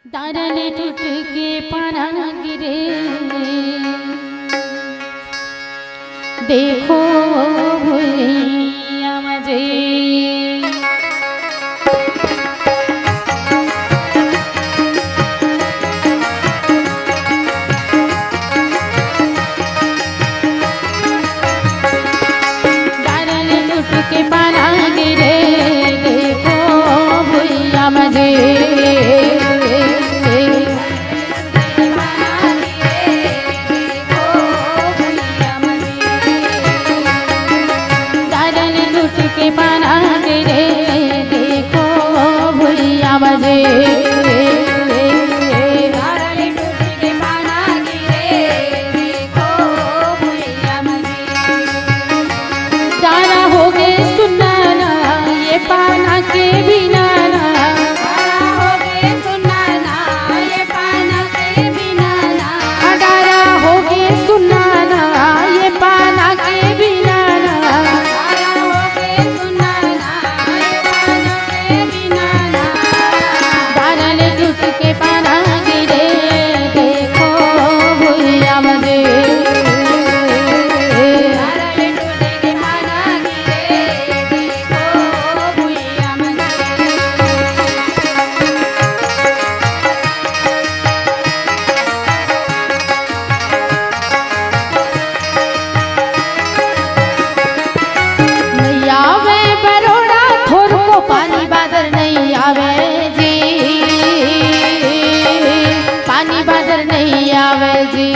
डारले टूट के पाना गिरे, देखो भुलिया मजे। डारले टूट के पाना गिरे, देखो भुलिया मजे। के पाना गिरे, देखो भुलिया मजे। डारले टूट के पाना गिरे, देखो भुलिया मजे। डारा हो गए सुनाना ये पाना के बिना ना, डारा हो गए सुनाना ये पाना के बिना ना, डारा हो गए सुनाना ये पाना के बिना ना। डारा हो गए सुनाना ये पाना के बिना ना। डारले टूट के पाना गिरे, देखो भुलिया मजे। डारले टूट के पाना गिरे, देखो भुलिया मजे। नहीं आवे बरोड़ा थोर को पानी बादर नहीं आवे जी, पानी बादर नहीं आवे जी।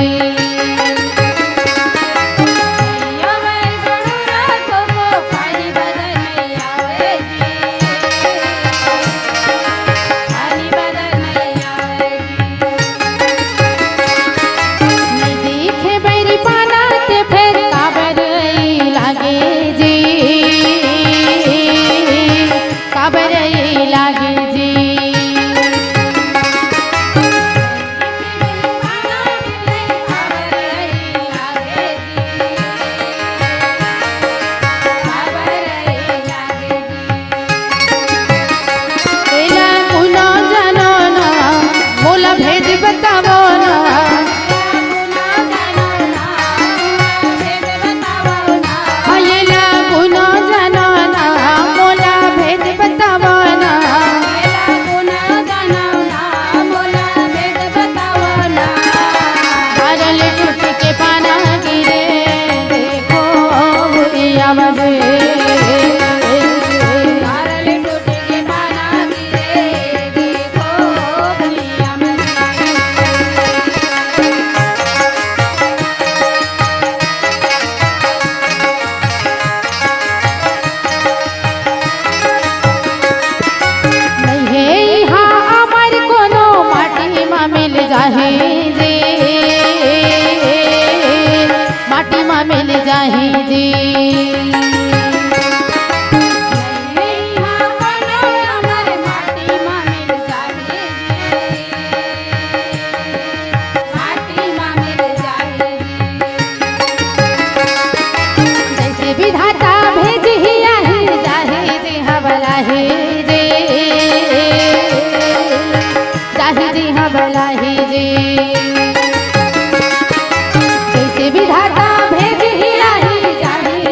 यो मैं बड़ोरा को पानी बदल नहीं आवे जी, पानी बदल नहीं आवे जी। नहीं देखे बैरी पाना ते फिर काबर लागे जी, काबर लागे जी। पाना गिरे खबर लागे जी, खबर लागे जी। एला कुनो जानो ना मोला भेद बतावो ना, एला कुनो जानो ना मोला भेद बतावो ना। डारले टूट के पाना गिरे, देखो भुलिया मजे। नहीं है यहाँ अमर कोनो माटी मा मिल जाहे जी, माटी मा मिल जाहे जी। जैसे विधाता भेज ही आहे जाहे जी हवला है जी, जाहे जी हवला है जी। जैसे विधाता भेज ही आहे जाहे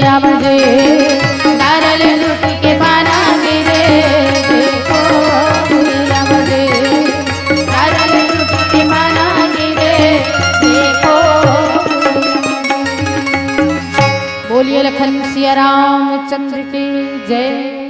मैया मुझे नारल लूट के माना गिरे देखो मैया मुझे नारल लूट के माना गिरे देखो। बोलिए लखन सिया रामचंद्र की जय।